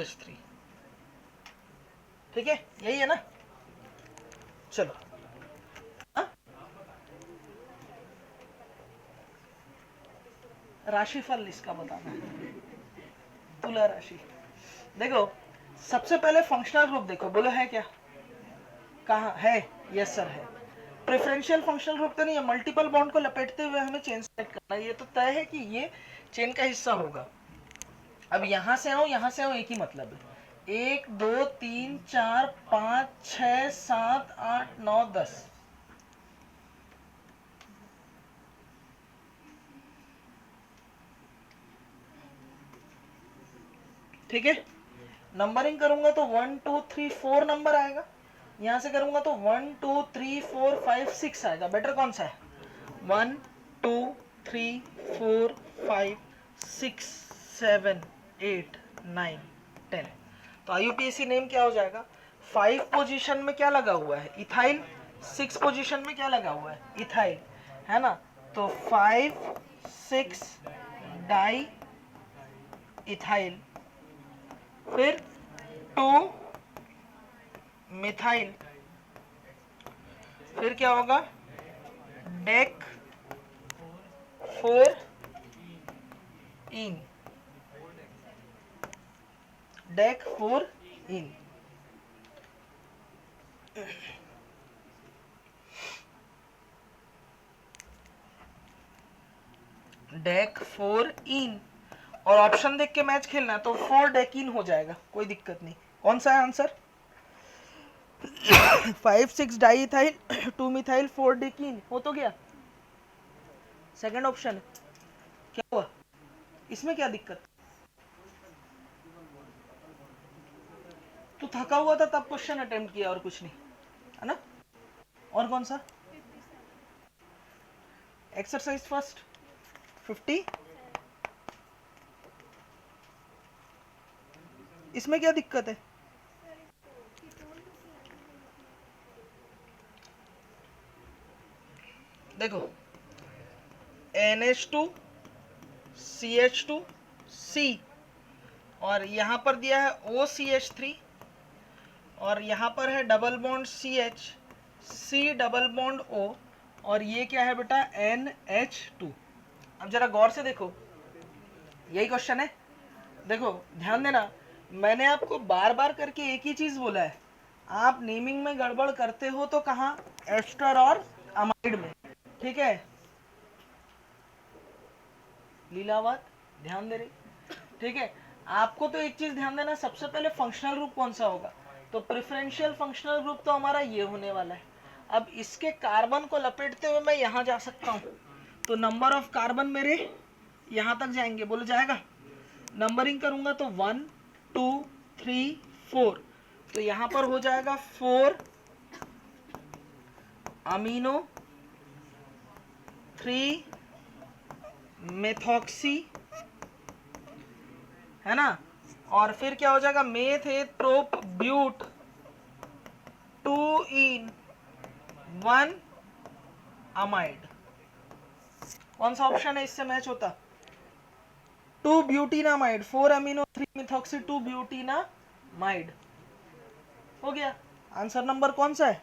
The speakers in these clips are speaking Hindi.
CH3, ठीक है, यही है ना। चलो राशिफल इसका बताना है, तुला राशि। देखो सबसे पहले फंक्शनल ग्रुप देखो, बोलो है क्या, कहाँ है, यस सर है। प्रेफरेंशियल फंक्शनल ग्रुप तो नहीं है, मल्टीपल बॉन्ड को लपेटते हुए हमें चेन सेलेक्ट करना है, ये तो तय है कि ये चेन का हिस्सा होगा। अब यहां से आओ यहां से आओ, एक ही मतलब है, 1 2 3 4 5 6 7 8 9 10, ठीक है। नंबरिंग करूंगा तो 1 2 3 4 नंबर आएगा, यहां से करूंगा तो 1 2 3 4 5 6 आएगा। बेटर कौन सा है, 1 2 3 4 5 6 7 8 9 10। तो IUPAC नेम क्या हो जाएगा, 5 पोजीशन में क्या लगा हुआ है, इथाइल, 6 पोजीशन में क्या लगा हुआ है, इथाइल, है ना। तो 5 6 डाई इथाइल, फिर 2 मिथाइल, फिर क्या होगा, डेक 4 इन, डेक 4 इन। डेक 4 इन, और ऑप्शन देख के मैच खेलना है तो 4 डेकिन हो जाएगा, कोई दिक्कत नहीं। कौन सा है answer, 5 6 di ethyl 2 methyl 4 Deccan, हो तो गया, सेकंड ऑप्शन। क्या हुआ इसमें, क्या दिक्कत, तू थका हुआ था तब क्वेश्चन अटेम्प्ट किया और कुछ नहीं, है ना। और कौन सा, एक्सरसाइज फर्स्ट 50, इसमें क्या दिक्कत है, देखो NH2 CH2 C, और यहां पर दिया है OCH3, और यहां पर है double bond CH, C double bond O, और ये क्या है बेटा NH2। अब जरा गौर से देखो, यही क्वेश्चन है, देखो ध्यान देना, मैंने आपको बार बार करके एक ही चीज बोला है, आप नेमिंग में गड़बड़ करते हो तो कहाँ, एस्टर और अमाइड में, ठीक है। लीलावत ध्यान दे रही, ठीक है। आपको तो एक चीज ध्यान देना, सबसे पहले फंक्शनल ग्रुप कौन सा होगा, तो प्रेफरेंशियल फंक्शनल ग्रुप तो हमारा ये होने वाला है। अब इसके कार्बन को लपेटते हुए मैं यहां जा सकता हूं, तो नंबर ऑफ कार्बन मेरे यहां तक जाएंगे, बोलो जाएगा। नंबरिंग करूंगा तो 1 2 3 4, तो यहां पर हो जाएगा 4 अमीनो, 3 मेथॉक्सी, है ना, और फिर क्या हो जाएगा, मेथ है प्रोप ब्यूट 2 इन 1 अमाइड। कौन सा ऑप्शन है इससे मैच होता, 2 ब्यूटीनामाइड, 4 अमीनो 3 मिथॉक्सी 2 ब्यूटीनामाइड, हो गया। आंसर नंबर कौन सा है,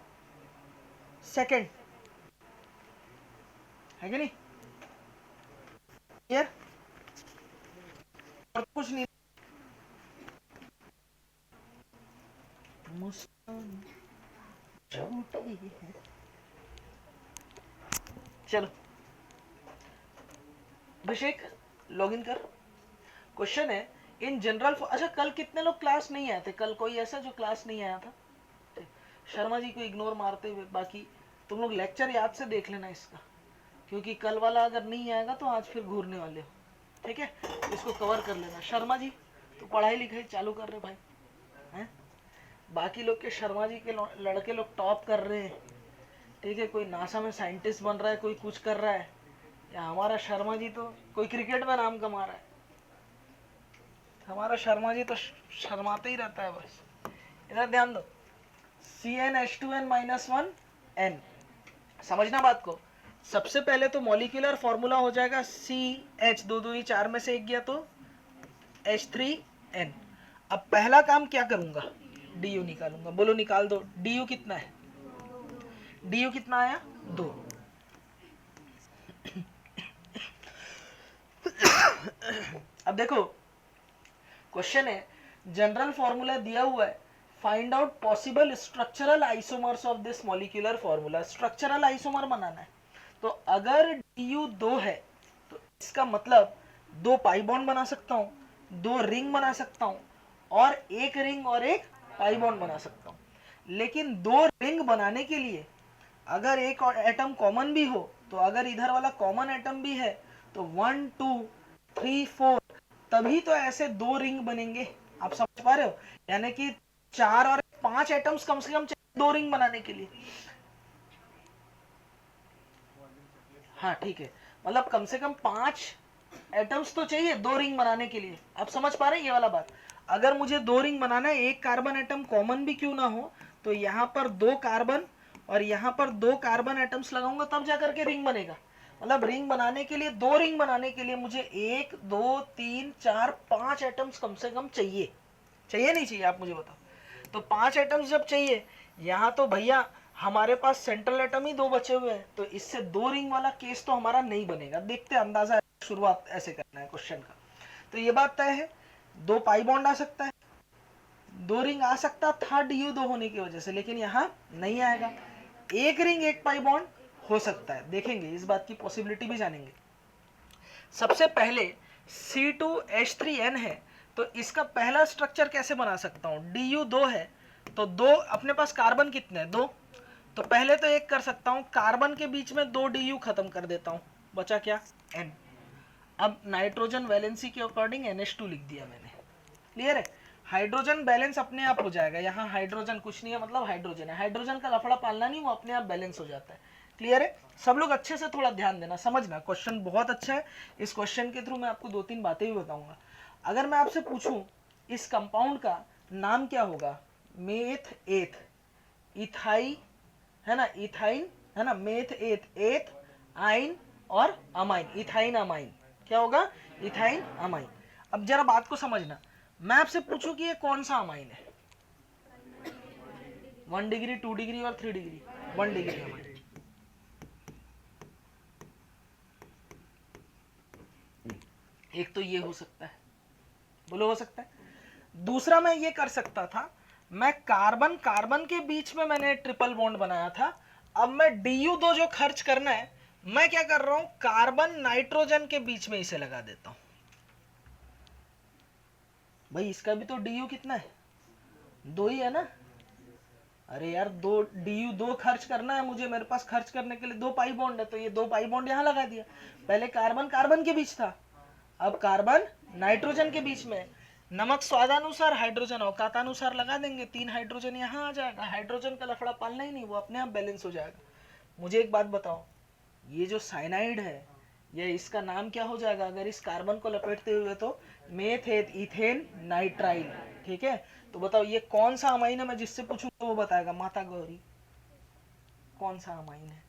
सेकंड, है कि नहीं, क्लियर, और कुछ नहीं। मुस्कान झूठी है, चलो अभिषेक लॉगिन कर। क्वेश्चन है इन जनरल, अच्छा कल कितने लोग क्लास नहीं आए थे, कल कोई ऐसा जो क्लास नहीं आया था, शर्मा जी को इग्नोर मारते हुए, बाकी तुम लोग लेक्चर याद से देख लेना इसका, क्योंकि कल वाला अगर नहीं आएगा तो आज फिर घूरने वाले हो, ठीक है, इसको कवर कर लेना। शर्मा जी तो पढ़ाई लिखाई चालू कर रहे भाई, हैं, बाकी लोग के शर्मा जी के लड़के लोग टॉप कर रहे हैं, ठीक है, कोई नासा में साइंटिस्ट बन रहा है, कोई कुछ कर रहा है, या हमारा शर्मा जी तो कोई क्रिकेट में नाम कमा रहा है, हमारा शर्मा जी तो शर्माते ही रहता है बस। इधर ध्यान दो, CnH2n-1n, समझना बात को। सबसे पहले तो मॉलिक्यूलर फॉर्मूला हो जाएगा CH, 2 2 4 में से एक गया तो H3n। अब पहला काम क्या करूंगा, डी यू निकालूंगा। बोलो निकाल दो, डी यू कितना है, डी यू कितना आया 2। अब देखो क्वेश्चन है, जनरल फॉर्मूला दिया हुआ है, find out possible structural isomers of this molecular formula. Structural isomer बनाना है, तो अगर DU 2 है तो इसका मतलब 2 पाई बॉन्ड बना सकता हूं, 2 रिंग बना सकता हूं, और एक रिंग और एक पाई बॉन्ड बना सकता हूं। लेकिन 2 रिंग बनाने के लिए अगर एक और एटम कॉमन भी हो, तो अगर इधर वाला कॉमन एटम भी है तो 1 2 3 4, तभी तो ऐसे 2 रिंग बनेंगे। आप समझ पा रहे हो, यानी कि 4 और 5 एटम्स कम से कम चाहिए 2 रिंग बनाने के लिए। हाँ ठीक है, मतलब कम से कम 5 एटम्स तो चाहिए 2 रिंग बनाने के लिए। आप समझ पा रहे हैं ये वाला बात। अगर मुझे 2 रिंग बनाना है, एक कार्बन एटम कॉमन भी क्यों ना हो, तो यहाँ पर 2 कार्बन और यहाँ पर 2 कार्बन एटम्स लगाऊंगा, तब जाकर के रिंग बनेगा। मतलब रिंग बनाने के लिए, 2 रिंग बनाने के लिए मुझे 1 2 3 4 5 एटम्स कम से कम चाहिए। चाहिए नहीं चाहिए, आप मुझे बताओ। तो 5 एटम्स जब चाहिए, यहाँ तो भैया हमारे पास सेंट्रल एटम ही 2 बचे हुए हैं, तो इससे 2 रिंग वाला केस तो हमारा नहीं बनेगा। देखते हैं, अंदाजा शुरुआत ऐसे करना है क्वेश्चन का। तो ये बात तय है, 2 पाई बॉन्ड आ सकता है, 2 रिंग आ सकता था DU 2 होने की वजह से, लेकिन यहाँ नहीं आएगा। एक रिंग एक पाई बॉन्ड हो सकता है, देखेंगे इस बात की पॉसिबिलिटी भी जानेंगे। सबसे पहले C2H3N है, तो इसका पहला स्ट्रक्चर कैसे बना सकता हूं, DU 2 है तो 2 अपने पास कार्बन कितने हैं 2, तो पहले तो एक कर सकता हूं, कार्बन के बीच में 2 DU खत्म कर देता हूं, बचा क्या N। अब नाइट्रोजन वैलेंसी के अकॉर्डिंग NH2 लिख दिया मैंने, क्लियर है। हाइड्रोजन बैलेंस अपने आप हो जाएगा, यहाँ हाइड्रोजन कुछ नहीं है, मतलब हाइड्रोजन है, हाइड्रोजन का लफड़ा पालना नहीं, वो अपने आप बैलेंस हो जाता है। क्लियर है, सब लोग अच्छे से थोड़ा ध्यान देना, समझना, क्वेश्चन बहुत अच्छा है। इस क्वेश्चन के थ्रू मैं आपको 2-3 बातें भी बताऊंगा। अगर मैं आपसे पूछूं इस कंपाउंड का नाम क्या होगा, मेथ एथ इथाई, है ना, इथाइन, है ना, मेथ एथ, एथ आइन और अमाइन, इथाइन अमाइन, क्या होगा इथाइन अमाइन। अब जरा बात को समझना, मैं आपसे पूछूं कि ये कौन सा अमाइन है, 1 डिग्री 2 डिग्री और 3 डिग्री, 1 डिग्री अमाइन। एक तो ये हो सकता है, बोलो हो सकता है। दूसरा मैं ये कर सकता था, मैं कार्बन कार्बन के बीच में मैंने ट्रिपल बॉन्ड बनाया था, अब मैं DU 2 जो खर्च करना है, मैं क्या कर रहा हूं, कार्बन नाइट्रोजन के बीच में इसे लगा देता हूं। भाई इसका भी तो DU कितना है 2 ही है ना। अरे यार 2 DU 2 खर्च करना है मुझे, मेरे पास खर्च करने के लिए 2 पाई बॉन्ड है, तो ये 2 पाई बॉन्ड यहाँ लगा दिया। पहले कार्बन कार्बन के बीच था, अब कार्बन नाइट्रोजन के बीच में। नमक स्वादानुसार, हाइड्रोजन औकातानुसार लगा देंगे, 3 हाइड्रोजन यहाँ आ जाएगा, हाइड्रोजन का लफड़ा पालना ही नहीं, वो अपने आप बैलेंस हो जाएगा। मुझे एक बात बताओ, ये जो साइनाइड है, ये इसका नाम क्या हो जाएगा अगर इस कार्बन को लपेटते हुए, तो मेथेट इथेन नाइट्राइल, ठीक है। तो बताओ ये कौन सा अमाइन है, मैं जिससे पूछूं तो वो बताएगा, माता गौरी कौन सा अमाइन है,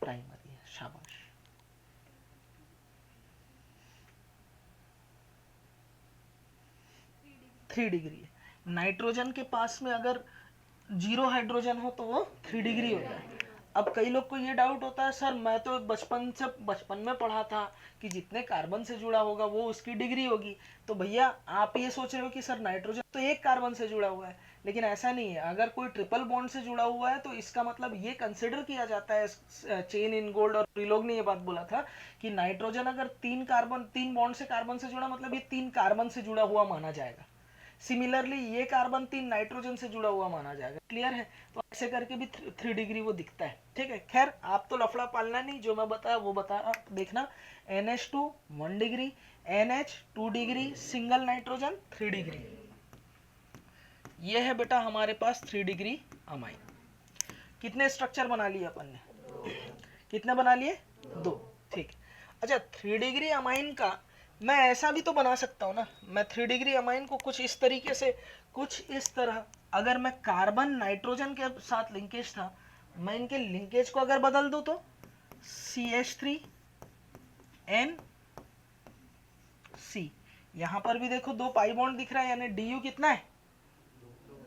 प्राइमरी है, शाबाश। 3 डिग्री है। नाइट्रोजन के पास में अगर 0 हाइड्रोजन हो तो वो 3 डिग्री होता है। अब कई लोग को ये डाउट होता है, सर मैं तो बचपन में पढ़ा था कि जितने कार्बन से जुड़ा होगा वो उसकी डिग्री होगी। तो भैया आप ये सोच रहे हो कि सर नाइट्रोजन तो एक कार्बन से जुड़ा हुआ है, लेकिन ऐसा नहीं है। अगर कोई ट्रिपल बॉन्ड से जुड़ा हुआ है तो इसका मतलब ये कंसिडर किया जाता है चेन इन गोल्ड। और प्रिलोग ने ये बात बोला था कि नाइट्रोजन अगर 3 बॉन्ड से कार्बन से जुड़ा, मतलब ये 3 कार्बन से जुड़ा हुआ माना जाएगा। सिमिलरली ये कार्बन 3 नाइट्रोजन से जुड़ा हुआ माना जाएगा। क्लियर है, तो ऐसे करके भी 3 डिग्री वो दिखता है, ठीक है। खैर आप तो लफड़ा पालना नहीं, जो मैं बताया वो बता देखना। NH2 1 degree, NH 2 degree, single nitrogen 3 degree, ये है बेटा हमारे पास 3 डिग्री अमाइन। कितने स्ट्रक्चर बना लिए अपन ने, कितने बना लिए 2, ठीक। अच्छा 3 डिग्री अमाइन का मैं ऐसा भी तो बना सकता हूँ ना, मैं 3 डिग्री अमाइन को कुछ इस तरीके से, कुछ इस तरह, अगर मैं कार्बन नाइट्रोजन के साथ लिंकेज था, मैं इनके लिंकेज को अगर बदल दूं तो CH3 NC, यहां पर भी देखो 2 पाई बॉन्ड दिख रहा है, यानी डी यू कितना है,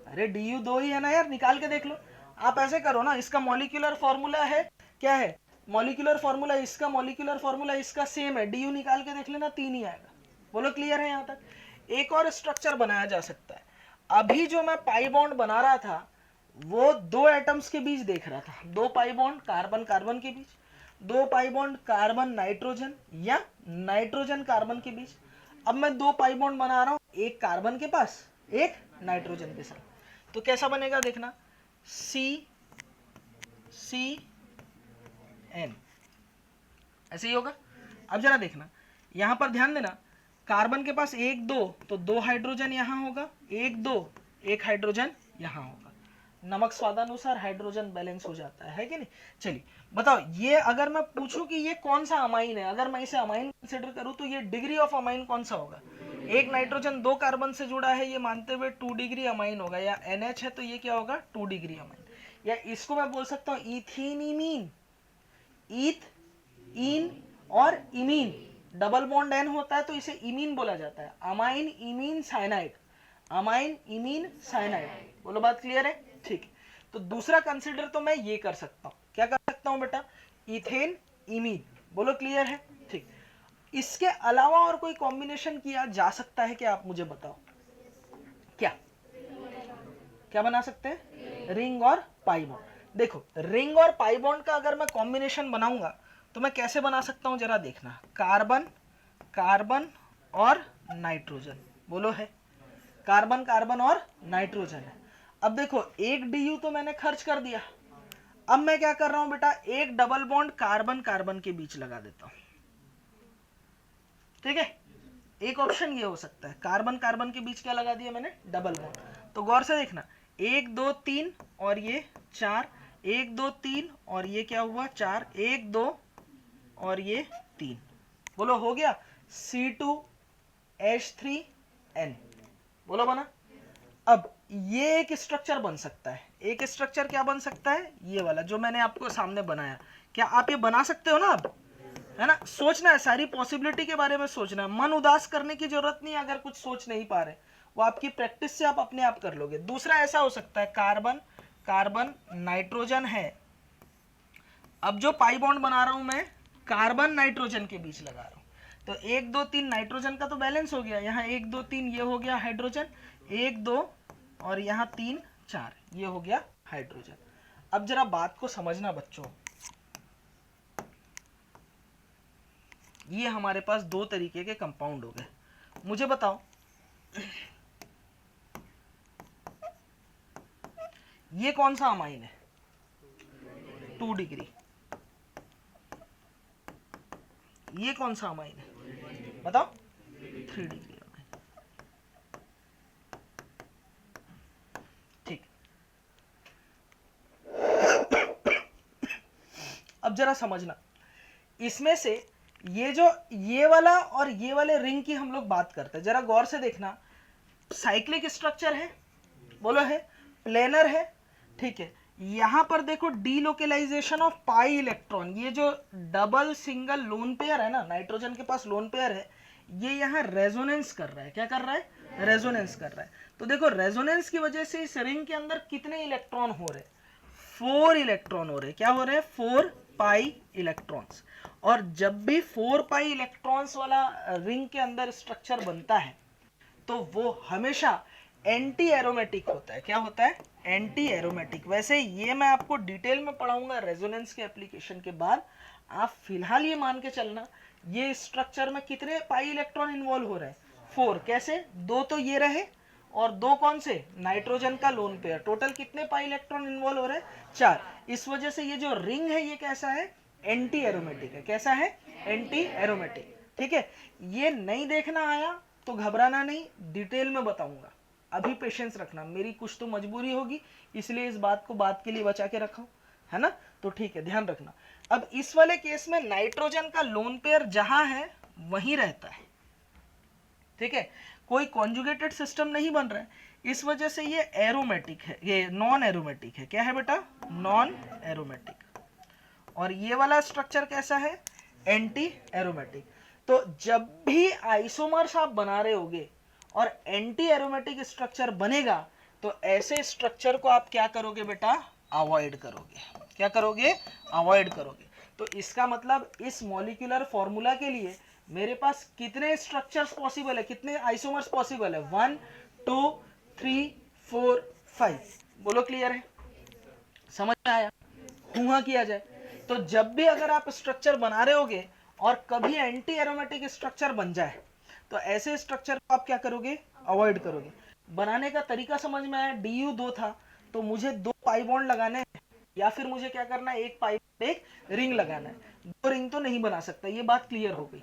अरे डी यू 2 ही है ना यार, निकाल के देख लो। आप ऐसे करो ना, इसका मॉलिक्यूलर फॉर्मूला है क्या है, मॉलिक्यूलर फॉर्मूला इसका, मॉलिक्यूलर फॉर्मूला इसका सेम है, डी यू निकाल के देख लेना 3 ही आएगा। बोलो क्लियर है यहाँ तक। एक और स्ट्रक्चर बनाया जा सकता है। अभी जो मैं पाई बॉन्ड बना रहा था वो 2 एटम्स के बीच देख रहा था, 2 पाई बॉन्ड कार्बन कार्बन के बीच, 2 पाई बॉन्ड कार्बन नाइट्रोजन या नाइट्रोजन कार्बन के बीच। अब मैं 2 पाई बॉन्ड बना रहा हूं, एक कार्बन के पास एक नाइट्रोजन के साथ, तो कैसा बनेगा देखना, सी सी एन, ऐसे ही होगा। अब जरा देखना यहां पर ध्यान देना, कार्बन के पास 1 2 तो 2 हाइड्रोजन यहां होगा, 1 2 1 हाइड्रोजन यहां होगा, नमक स्वादानुसार हाइड्रोजन बैलेंस हो जाता है कि नहीं। चलिए बताओ, ये अगर मैं पूछूं कि ये कौन सा अमाइन है, अगर मैं इसे अमाइन कंसिडर करूं तो ये डिग्री ऑफ अमाइन कौन सा होगा, एक नाइट्रोजन 2 कार्बन से जुड़ा है ये मानते हुए 2 डिग्री अमाइन होगा, या NH है तो ये क्या होगा 2 डिग्री अमाइन, या इसको मैं बोल सकता हूं इथीन इमीन, ईथ इन और इमीन, डबल बॉन्ड N होता है तो इसे इमीन बोला जाता है, amine imine cyanide, amine imine cyanide. बोलो बात क्लियर है, ठीक है। तो दूसरा कंसिडर तो मैं ये कर सकता हूं, क्या कर सकता हूं बेटा, इथेन इमीन। बोलो क्लियर है, ठीक। इसके अलावा और कोई कॉम्बिनेशन किया जा सकता है क्या, आप मुझे बताओ, क्या क्या बना सकते हैं, रिंग और पाई बॉन्ड। देखो रिंग और पाई बॉन्ड का अगर मैं कॉम्बिनेशन बनाऊंगा तो मैं कैसे बना सकता हूं, जरा देखना, कार्बन कार्बन और नाइट्रोजन, बोलो है, कार्बन कार्बन और नाइट्रोजन है। अब देखो एक डी यू तो मैंने खर्च कर दिया, अब मैं क्या कर रहा हूं बेटा, एक डबल बॉन्ड कार्बन कार्बन के बीच लगा देता हूं, ठीक है। एक ऑप्शन ये हो सकता है, कार्बन कार्बन के बीच क्या लगा दिया मैंने, डबल बॉन्ड। तो गौर से देखना, 1 2 3 और ये 4, 1 2 3 और ये क्या हुआ 4, 1 2 और ये 3, बोलो हो गया C2H3N, बोलो बना। अब ये एक स्ट्रक्चर बन सकता है, एक स्ट्रक्चर क्या बन सकता है, ये वाला जो मैंने आपको सामने बनाया, क्या आप ये बना सकते हो ना, अब है ना, सोचना है, सारी पॉसिबिलिटी के बारे में सोचना है, मन उदास करने की जरूरत नहीं, अगर कुछ सोच नहीं पा रहे वो आपकी प्रैक्टिस से आप अपने आप कर लोगे। दूसरा ऐसा हो सकता है, कार्बन कार्बन नाइट्रोजन है, अब जो पाई बॉन्ड बना रहा हूं मैं कार्बन नाइट्रोजन के बीच लगा रहा हूं, तो 1 2 3 नाइट्रोजन का तो बैलेंस हो गया, यहाँ 1 2 3 ये हो गया हाइड्रोजन, 1 2 और यहाँ 3 4 ये हो गया हाइड्रोजन। अब जरा बात को समझना बच्चों, ये हमारे पास 2 तरीके के कंपाउंड हो गए। मुझे बताओ ये कौन सा अमाइन है, 2 डिग्री, ये कौन सा अमाइन है बताओ, 3 डिग्री अमाइन, ठीक। अब जरा समझना, इसमें से ये जो ये वाला और ये वाले रिंग की हम लोग बात करते हैं, जरा गौर से देखना, साइक्लिक स्ट्रक्चर है, बोलो है, प्लेनर है, ठीक है। यहां पर देखो डीलोकेलाइजेशन ऑफ पाई इलेक्ट्रॉन, ये जो डबल सिंगल लोन पेयर है ना, नाइट्रोजन के पास लोन पेयर है, ये यहाँ रेजोनेंस कर रहा है, क्या कर रहा है, रेजोनेंस कर रहा है। तो देखो रेजोनेंस की वजह से इस रिंग के अंदर कितने इलेक्ट्रॉन हो रहे, 4 इलेक्ट्रॉन हो रहे, क्या हो रहे हैं, 4 पाई इलेक्ट्रॉन्स। और जब भी 4 पाई इलेक्ट्रॉन्स वाला रिंग के अंदर स्ट्रक्चर बनता है तो वो हमेशा एंटी एरोमेटिक होता है, क्या होता है, एंटी एरोमेटिक। वैसे ये मैं आपको डिटेल में पढ़ाऊंगा रेजोनेंस के एप्लीकेशन के बाद, आप फिलहाल ये मान के चलना ये स्ट्रक्चर में कितने पाई इलेक्ट्रॉन इन्वॉल्व हो रहे हैं, 4, कैसे, 2 तो ये रहे और 2 कौन से, नाइट्रोजन का लोन पेयर, टोटल कितने पाई इलेक्ट्रॉन इन्वॉल्व हो रहे हैं, 4। इस वजह से ये जो रिंग है ये कैसा है, एंटी एरोमेटिक है, कैसा है, एंटी एरोमेटिक, ठीक है। ये नहीं देखना आया तो घबराना नहीं, डिटेल में बताऊंगा, अभी पेशेंस रखना, मेरी कुछ तो मजबूरी होगी इसलिए इस बात को बात के लिए बचा के रखा हूं, है ना, तो ठीक है ध्यान रखना। अब इस वाले केस में नाइट्रोजन का लोन पेयर जहां है वहीं रहता है, ठीक है, कोई कॉन्जुगेटेड सिस्टम नहीं बन रहा है, इस वजह से ये एरोमेटिक है, ये नॉन एरोमेटिक है, क्या है बेटा, नॉन एरोमेटिक। और ये वाला स्ट्रक्चर कैसा है, एंटी एरोमेटिक। तो जब भी आइसोमर्स आप बना रहे होगे और एंटी एरोमेटिक स्ट्रक्चर बनेगा तो ऐसे स्ट्रक्चर को आप क्या करोगे बेटा, अवॉइड करोगे। क्या करोगे, अवॉइड करोगे। तो इसका मतलब इस मॉलिक्यूलर फॉर्मूला के लिए मेरे पास कितने स्ट्रक्चर्स पॉसिबल है, कितने आइसोमर्स पॉसिबल है, 1 2 3 4 5। बोलो क्लियर है, समझ में आया, हुआ किया जाए। तो जब भी अगर आप स्ट्रक्चर बना रहे होगे और कभी एंटी एरोमेटिक स्ट्रक्चर बन जाए तो ऐसे स्ट्रक्चर को आप क्या करोगे, अवॉइड करोगे। बनाने का तरीका समझ में आया, DU2 था तो मुझे 2 पाई बॉन्ड लगाने हैं, या फिर मुझे क्या करना है, एक पाई एक रिंग लगाना है। 2 रिंग तो नहीं बना सकता, ये बात क्लियर हो गई।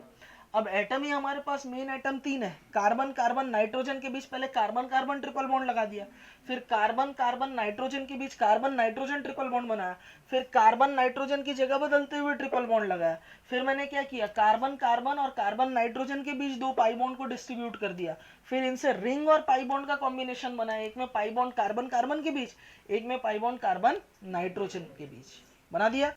अब एटम ही हमारे पास मेन एटम 3 है, कार्बन कार्बन नाइट्रोजन के बीच पहले कार्बन कार्बन ट्रिपल बॉन्ड लगा दिया, फिर कार्बन कार्बन नाइट्रोजन के बीच कार्बन नाइट्रोजन ट्रिपल बॉन्ड बनाया, फिर कार्बन नाइट्रोजन की जगह बदलते हुए ट्रिपल बॉन्ड लगाया, फिर मैंने क्या किया, कार्बन कार्बन और कार्बन नाइट्रोजन के बीच 2 पाई बॉन्ड को डिस्ट्रीब्यूट कर दिया, फिर इनसे रिंग और पाई बॉन्ड का कॉम्बिनेशन बनाया, एक में पाई बॉन्ड कार्बन कार्बन के बीच, एक में पाई बॉन्ड कार्बन नाइट्रोजन के बीच बना दिया।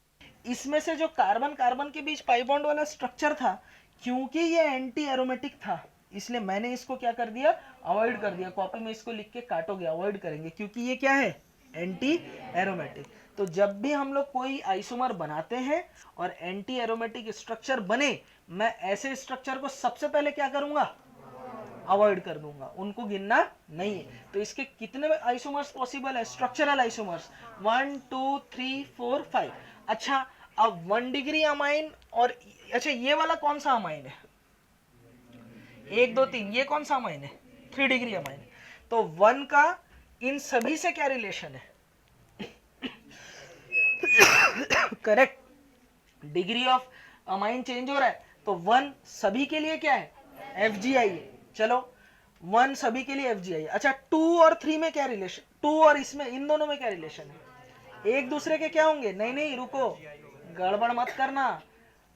इसमें से जो कार्बन कार्बन के बीच पाई बॉन्ड वाला स्ट्रक्चर था, क्योंकि ये एंटी एरोमेटिक था इसलिए मैंने इसको क्या कर दिया, अवॉइड कर दिया। कॉपी में इसको लिख के काटोगे, अवॉइड करेंगे, क्योंकि ये क्या है, एंटी एरोमेटिक। तो जब भी हम लोग कोई आइसोमर बनाते हैं और एंटी एरोमेटिक स्ट्रक्चर बने, मैं ऐसे स्ट्रक्चर को सबसे पहले क्या करूंगा, अवॉइड कर दूंगा, उनको गिनना नहीं है। तो इसके कितने आइसोमर्स पॉसिबल है, स्ट्रक्चरल आइसोमर्स, 1 2 3 4 5। अच्छा, अब 1 डिग्री अमाइन और अच्छा ये वाला कौन सा अमाइन है, 1 2 3, ये कौन सा अमाइन है, 3 डिग्री अमाइन है। तो 1 का इन सभी से क्या रिलेशन है, correct, degree of amine change हो रहा है तो 1 सभी के लिए क्या है, FGI है। चलो 1 सभी के लिए FGI। अच्छा 2 और 3 में क्या रिलेशन, 2 और इसमें, इन दोनों में क्या रिलेशन है, एक दूसरे के क्या होंगे, नहीं नहीं रुको, गड़बड़ मत करना,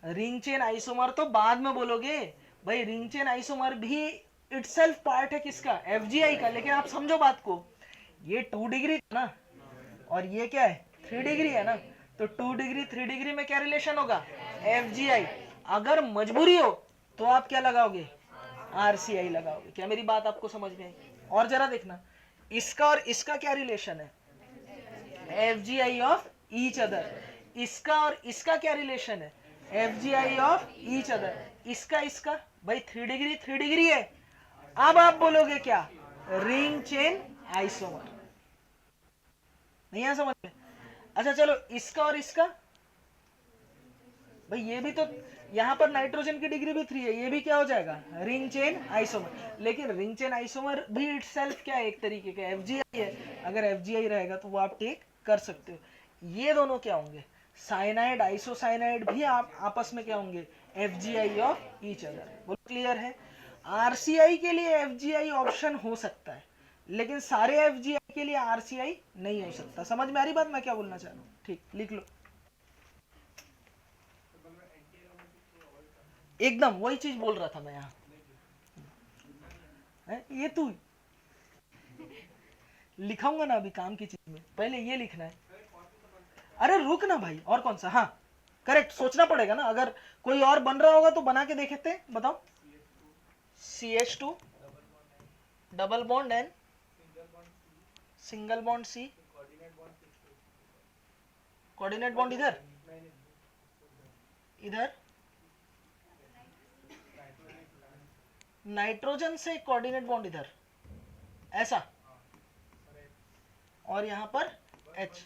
रिंग चेन आइसोमर तो बाद में बोलोगे भाई, रिंग चेन आइसोमर भी इटसेल्फ पार्ट है किसका, FGI का। लेकिन आप समझो बात को, ये 2 डिग्री ना और ये क्या है, 3 डिग्री है ना, तो 2 डिग्री 3 डिग्री में क्या रिलेशन होगा, FGI। अगर मजबूरी हो तो आप क्या लगाओगे, RCI लगाओगे। क्या मेरी बात आपको समझ में आई, और जरा देखना, इसका और इसका क्या रिलेशन है, FGI ऑफ ईच अदर। इसका और इसका क्या रिलेशन है, FGI ऑफ ईच अदर। इसका इसका भाई 3 डिग्री है। अब आप बोलोगे क्या, रिंग चेन आइसोमर। नहीं आ समझ में, अच्छा चलो इसका और इसका, भाई ये भी तो, यहां पर नाइट्रोजन की डिग्री भी 3 है, ये भी क्या हो जाएगा, रिंग चेन आइसोमर। लेकिन रिंग चेन आइसोमर भी इटसेल्फ क्या है, एक तरीके का FGI है। अगर FGI रहेगा तो वो आप टेक कर सकते हो। ये दोनों क्या होंगे, साइनाइड आइसोसाइनाइड भी आप आपस में क्या होंगे, FGI ऑफ ईच अदर। बोलो क्लियर है। RCI के लिए FGI ऑप्शन हो सकता है, लेकिन सारे FGI के लिए RCI नहीं हो सकता। समझ में आ रही बात मैं क्या बोलना चाह रहा हूँ, ठीक, लिख लो। एकदम वही चीज बोल रहा था मैं यहाँ, ये तू लिखाऊंगा ना अभी काम की चीज में, पहले ये लिखना है। अरे रुक ना भाई, और कौन सा, हाँ करेक्ट, सोचना पड़ेगा ना, अगर कोई और बन रहा होगा तो बना के देखे थे, बताओ। CH2 double bond N, single bond C, coordinate bond इधर इधर, नाइट्रोजन से कोऑर्डिनेट बॉन्ड इधर ऐसा, और यहां पर H।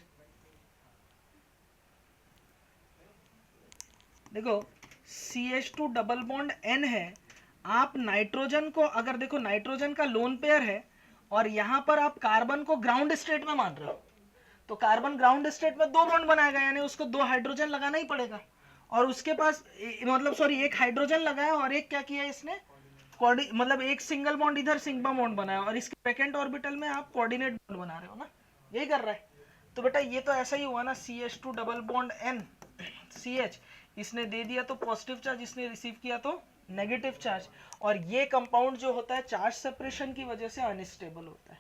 देखो CH2 डबल बॉन्ड N है, आप नाइट्रोजन को अगर देखो, नाइट्रोजन का लोन पेयर है और यहां पर आप कार्बन को ग्राउंड स्टेट में मान रहे हो, तो कार्बन ग्राउंड स्टेट में 2 बॉन्ड बनाएगा, यानी उसको 2 हाइड्रोजन लगाना ही पड़ेगा। और उसके पास मतलब सॉरी, एक हाइड्रोजन लगाया और एक क्या किया इसने, मतलब एक सिंगल बॉन्ड इधर सिग्मा बॉन्ड बनाया, और इसके सेकंड ऑर्बिटल में आप कोऑर्डिनेट बॉन्ड बना रहे हो ना, यही कर रहा है। तो बेटा ये तो ऐसा ही हुआ ना, CH2 double bond N CH, इसने दे दिया तो पॉजिटिव चार्ज, इसने रिसीव किया तो नेगेटिव चार्ज। और ये कंपाउंड जो होता है चार्ज सेपरेशन की वजह से अनस्टेबल होता है।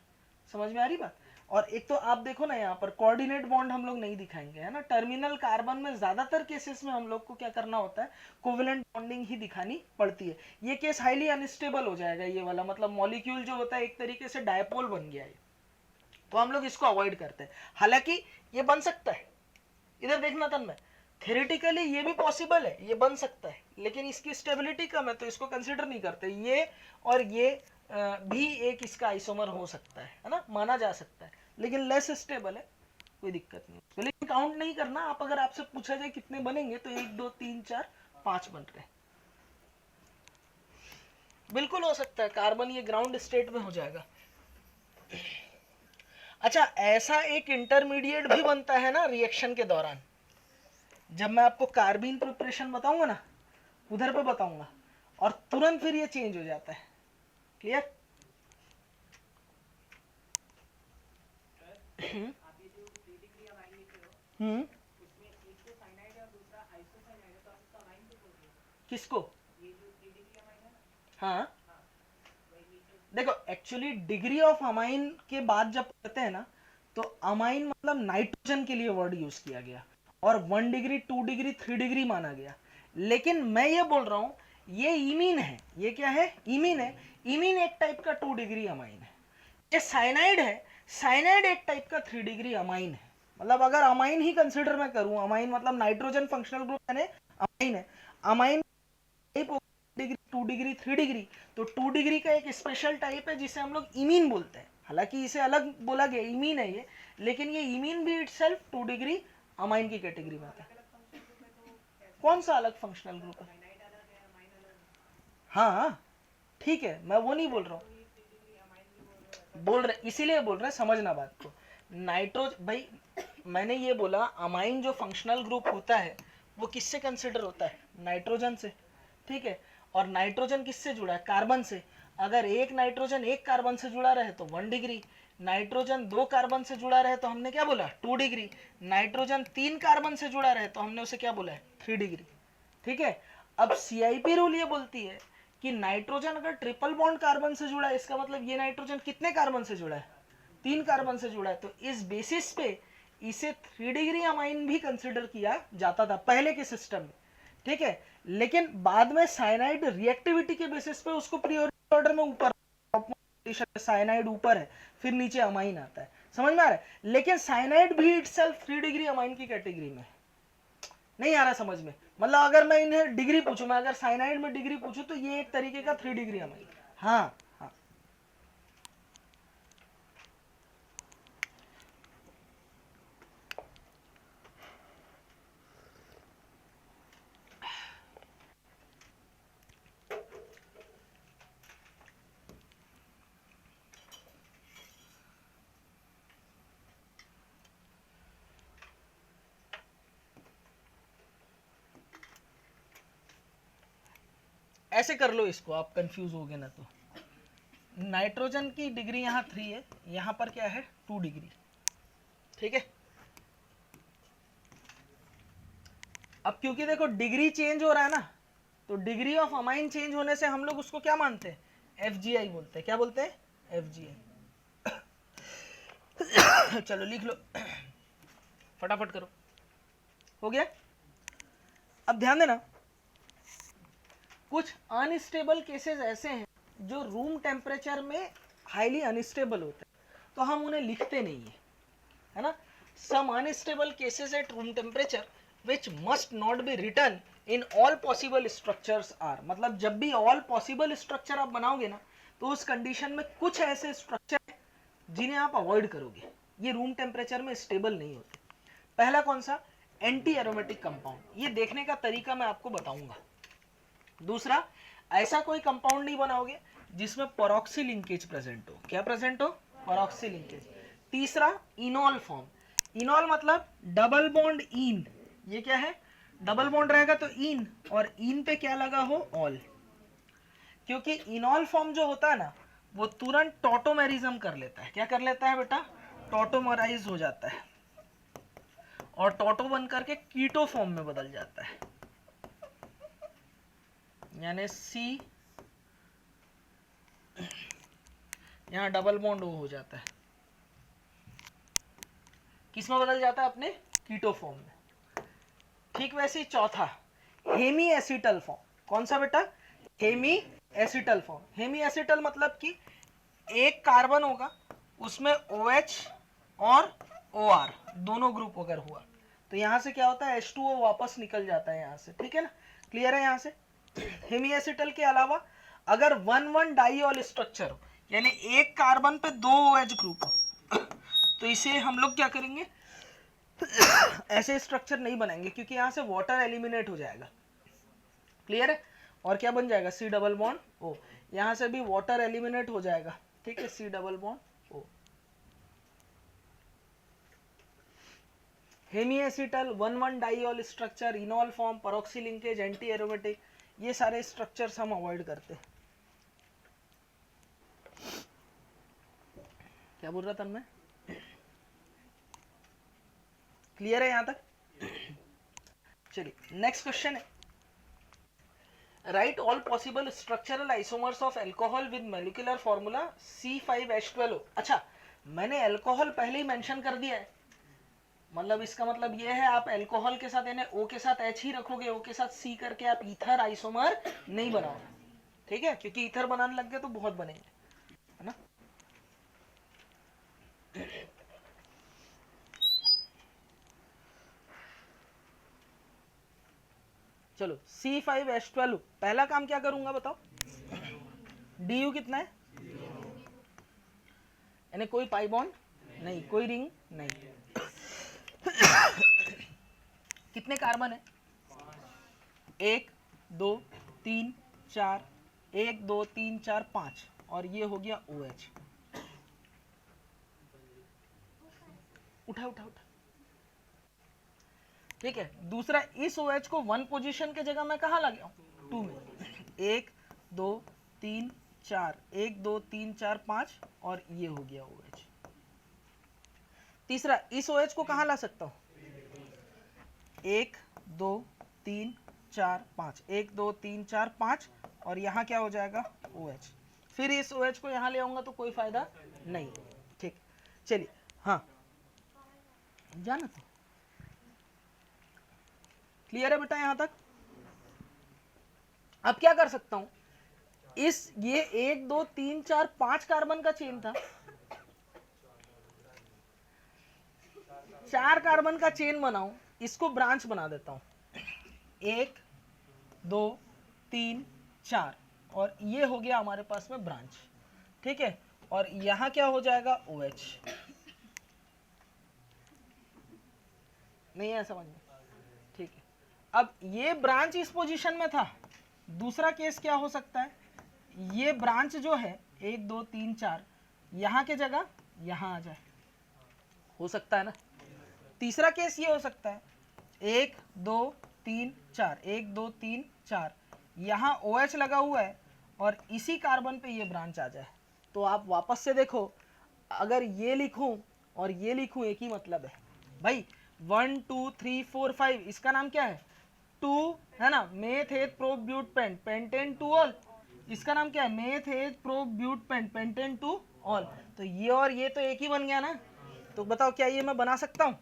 समझ में आ रही बात। और एक तो आप देखो ना यहाँ पर कोऑर्डिनेट बॉन्ड हम लोग नहीं दिखाएंगे, है ना। टर्मिनल कार्बन में ज्यादातर केसेस में हम लोग को क्या करना होता है, कोवेलेंट बॉन्डिंग ही दिखानी पड़ती है। ये केस हाईली अनस्टेबल हो जाएगा ये वाला, मतलब मॉलिक्यूल जो होता है एक तरीके से डायपोल बन गया है, तो हम लोग इसको अवॉइड करते हैं। हालांकि ये बन सकता है, इधर देखना तन में, थेरेटिकली ये भी पॉसिबल है, ये बन सकता है, लेकिन इसकी स्टेबिलिटी कम है तो इसको कंसिडर नहीं करते। ये और ये भी एक इसका आइसोमर हो सकता है ना, माना जा सकता है, लेकिन लेस स्टेबल है, कोई दिक्कत नहीं। तो लेकिन काउंट नहीं करना आप, अगर आपसे पूछा जाए कितने बनेंगे तो 1 2 3 4 5 बन रहे, बिल्कुल हो सकता है कार्बन ये ग्राउंड स्टेट में हो जाएगा। अच्छा, ऐसा एक इंटरमीडिएट भी बनता है ना रिएक्शन के दौरान, जब मैं आपको कार्बीन प्रिपरेशन बताऊंगा ना, उधर पे बताऊंगा, और तुरंत फिर ये चेंज हो जाता है। क्लियर? किसको? हाँ, देखो एक्चुअली डिग्री ऑफ अमाइन के बाद जब पढ़ते हैं ना, तो अमाइन मतलब नाइट्रोजन के लिए वर्ड यूज किया गया, और 1 डिग्री 2 डिग्री 3 डिग्री माना गया। लेकिन मैं ये बोल रहा हूं ये इमीन है। ये क्या है? इमीन है। इमीन एक टाइप का 2 डिग्री अमाइन है। ये साइनाइड है, साइनाइड एक टाइप का 3 डिग्री अमाइन है। मतलब अगर अमाइन ही कंसिडर मैं करूं, अमाइन मतलब नाइट्रोजन फंक्शनल ग्रुप यानी अमाइन है, अमाइन डिग्री 2 डिग्री 3 डिग्री, तो 2 डिग्री का एक स्पेशल टाइप है जिसे हम लोग इमीन बोलते हैं। हालांकि इसे अलग बोला गया, इमीन है ये, लेकिन ये इमीन भी इटसेल्फ 2 डिग्री अमाइन की कैटेगरी में आता है। कौन सा अलग फंक्शनल ग्रुप है? हाँ ठीक है, मैं वो नहीं बोल रहा हूँ, बोल रहे इसीलिए बोल रहे, समझना बात को। नाइट्रोज भाई, मैंने ये बोला अमाइन जो फंक्शनल ग्रुप होता है वो किससे कंसिडर होता है? नाइट्रोजन से, ठीक है। और नाइट्रोजन किससे जुड़ा है? कार्बन से। अगर एक नाइट्रोजन एक कार्बन से जुड़ा रहे तो 1 डिग्री, नाइट्रोजन 2 कार्बन से जुड़ा रहे तो हमने क्या बोला? 2 डिग्री, नाइट्रोजन 3 कार्बन से जुड़ा रहे तो हमने उसे क्या बोला है? 3 डिग्री, ठीक है। अब सीआईपी रूल ये बोलती है कि नाइट्रोजन अगर ट्रिपल बॉन्ड कार्बन से जुड़ा है, इसका मतलब ये नाइट्रोजन कितने कार्बन से जुड़ा है? 3 कार्बन से जुड़ा है, तो इस बेसिस पे इसे 3 डिग्री अमाइन भी कंसिडर किया जाता था पहले के सिस्टम में, ठीक है। लेकिन बाद में साइनाइड रिएक्टिविटी के बेसिस पे उसको प्रायोरिटी ऑर्डर में ऊपर, साइनाइड ऊपर है, फिर नीचे अमाइन आता है। समझ में आ रहा है? लेकिन साइनाइड भी इटसेल्फ 3 डिग्री अमाइन की कैटेगरी में। नहीं आ रहा समझ में? मतलब अगर मैं इन्हें डिग्री पूछूं, मैं अगर साइनाइड में डिग्री पूछूं तो ये एक तरीके का 3 डिग्री अमाइन। हाँ हाँ, ऐसे कर लो इसको, आप कंफ्यूज हो गए ना तो। नाइट्रोजन की डिग्री यहाँ 3 है, यहाँ पर क्या है? 2 डिग्री, ठीक है। अब क्योंकि देखो डिग्री चेंज हो रहा है ना, तो डिग्री ऑफ अमाइन चेंज होने से हम लोग उसको क्या मानते हैं? एफजीआई बोलते हैं। क्या बोलते हैं? एफजीआई। चलो लिख लो, फटाफट करो। हो गया? अब ध्यान देना, कुछ अनस्टेबल केसेस ऐसे हैं जो रूम टेम्परेचर में हाईली अनस्टेबल होते हैं, तो हम उन्हें लिखते नहीं है ना। Some unstable cases at room temperature which must not be written in all possible structures are, मतलब जब भी ऑल पॉसिबल स्ट्रक्चर आप बनाओगे ना, तो उस कंडीशन में कुछ ऐसे स्ट्रक्चर जिन्हें आप अवॉइड करोगे, ये रूम टेम्परेचर में स्टेबल नहीं होते। पहला कौन सा? Anti aromatic compound. ये देखने का तरीका मैं आपको बताऊंगा। दूसरा, ऐसा कोई कंपाउंड नहीं बनाओगे जिसमें परऑक्सी लिंकेज प्रेजेंट हो। क्या प्रेजेंट हो? परऑक्सी लिंकेज। तीसरा, इनॉल फॉर्म। इनॉल मतलब डबल बॉन्ड इन। ये क्या है? डबल बॉन्ड रहेगा तो इन, और इन पे क्या लगा हो? ऑल। क्योंकि इनॉल फॉर्म जो होता है ना, वो तुरंत टॉटोमेरिज्म कर लेता है। क्या कर लेता है बेटा? टॉटोमराइज हो जाता है, और टॉटो बन करके कीटो फॉर्म में बदल जाता है, यानी सी, यहाँ डबल बॉन्ड हो जाता है। किसमें बदल जाता है? अपने कीटो फॉर्म में। ठीक वैसे ही चौथा हेमी एसिटल फॉर्म। कौन सा बेटा? Hemiacetal form. Hemiacetal मतलब कि एक कार्बन होगा उसमें OH और OR दोनों ग्रुप अगर हुआ तो यहां से क्या होता है? H2O वापस निकल जाता है यहां से। ठीक है ना? क्लियर है यहां से? हेमी एसिटल के अलावा अगर 1,1 डाइऑल स्ट्रक्चर हो, यानी एक कार्बन पे 2 OH ग्रुप हो, तो इसे हम लोग क्या करेंगे? ऐसे स्ट्रक्चर नहीं बनाएंगे क्योंकि यहां से वाटर एलिमिनेट हो जाएगा। क्लियर है? और क्या बन जाएगा? C double bond O। यहां से भी वाटर एलिमिनेट हो जाएगा। ठीक है? C double bond O। Hemi acetal, 1,1 diol structure, enol form, peroxy linkage, anti aromatic, ये सारे स्ट्रक्चर्स हम अवॉइड करते हैं। क्या बोल रहा था मैं? क्लियर है यहां तक? चलिए नेक्स्ट क्वेश्चन है, right all possible structural isomers of alcohol with molecular formula C5H12O। अच्छा, मैंने अल्कोहल पहले ही मेंशन कर दिया है, मतलब इसका मतलब ये है आप अल्कोहल के साथ यानी O के साथ H ही रखोगे, O के साथ C करके आप ईथर आइसोमर नहीं बनाओगे। ठीक है? क्योंकि ईथर बनाने लग गए तो बहुत बनेंगे, है ना? चलो C5H12, पहला काम क्या करूंगा बताओ? DU कितना है? यानी कोई पाई बॉन्ड नहीं, कोई रिंग नहीं। कितने कार्बन है? 1 2 3 4, 1 2 3 4 5, और ये हो गया OH। उठा उठा उठा। ठीक है, दूसरा इस OH को 1 पोजीशन के जगह मैं कहां लगा हूं? 2 में। 1 2 3 4, 1 2 3 4 5, और ये हो गया OH। तीसरा इस OH को कहां ला सकता हूं? 1 2 3 4 5, 1 2 3 4 5, और यहां क्या हो जाएगा? OH। फिर इस OH को यहां ले आऊंगा तो कोई फायदा नहीं। ठीक, चलिए हाँ जाना तो क्लियर है बेटा यहां तक? अब क्या कर सकता हूं? इस ये 1 2 3 4 5 कार्बन का चेन था, 4 कार्बन का चेन बनाऊं, इसको ब्रांच बना देता हूं। 1 2 3 4, और ये हो गया हमारे पास में ब्रांच। ठीक है? और यहां क्या हो जाएगा? OH। नहीं है समझ में? ठीक है, अब ये ब्रांच इस पोजीशन में था। दूसरा केस क्या हो सकता है? ये ब्रांच जो है 1 2 3 4 यहां के जगह यहां आ जाए, हो सकता है ना? तीसरा केस ये हो सकता है 1 2 3 4, 1 2 3 4, यहां OH लगा हुआ है और इसी कार्बन पे ये ब्रांच आ जाए। तो आप वापस से देखो, अगर ये लिखूं और ये लिखूं एक ही मतलब है भाई। 1 2 3 4 5, इसका नाम क्या है? 2 है ना, मेथेट प्रोब्यूटेंट पेंटेन टू ऑल। इसका नाम क्या है? मेथेट प्रोब्यूटेंट पेंटेन टू ऑल। तो ये और ये तो एक ही बन गया ना? तो बताओ क्या ये मैं बना सकता हूं?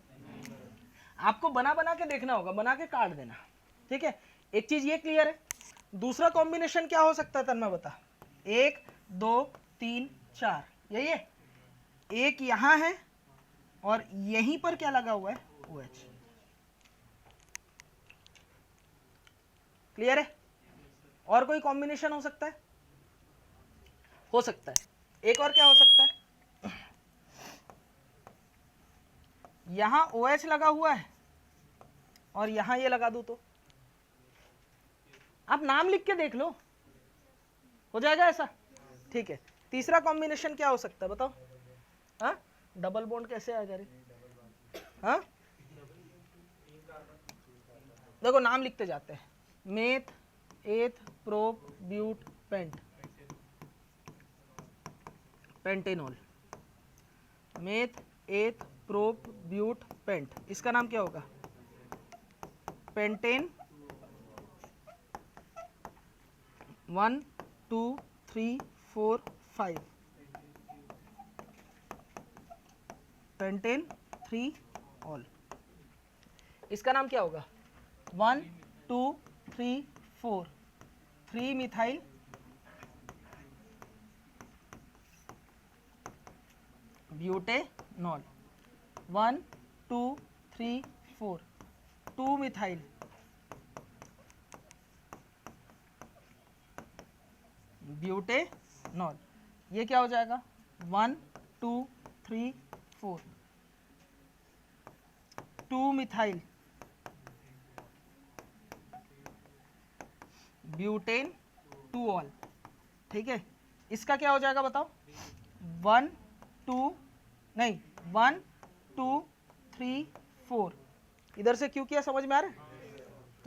आपको बना बना के देखना होगा, बना के काट देना। ठीक है, एक चीज ये क्लियर है। दूसरा कॉम्बिनेशन क्या हो सकता है तन्मय बता? 1 2 3 4, यही है। एक यहां है और यहीं पर क्या लगा हुआ है? OH। क्लियर है? और कोई कॉम्बिनेशन हो सकता है? हो सकता है। एक और क्या हो सकता है? यहां OH लगा हुआ है और यहां ये लगा दूं तो आप नाम लिख के देख लो, हो जाएगा ऐसा? ठीक है, तीसरा कॉम्बिनेशन क्या हो सकता है बताओ? हाँ, डबल बॉन्ड कैसे आ जा रही? हाँ, देखो नाम लिखते जाते हैं। Meth eth prop but pent, pentanol. Meth eth prop but pent, इसका नाम क्या होगा? Pentane 1 2 3 4 5, pentane 3 ol. इसका नाम क्या होगा? 1 2 3 4 3 मिथाइल ब्यूटेनॉल। 1 2 3 4 2 methyl butanol. ये क्या हो जाएगा? 1 2 3 4 2 मिथाइल ब्यूटेन टू ऑल। ठीक है, इसका क्या हो जाएगा बताओ? 1 2 नहीं 1 2 3 4। इधर से क्यों किया, समझ में आ रहा है?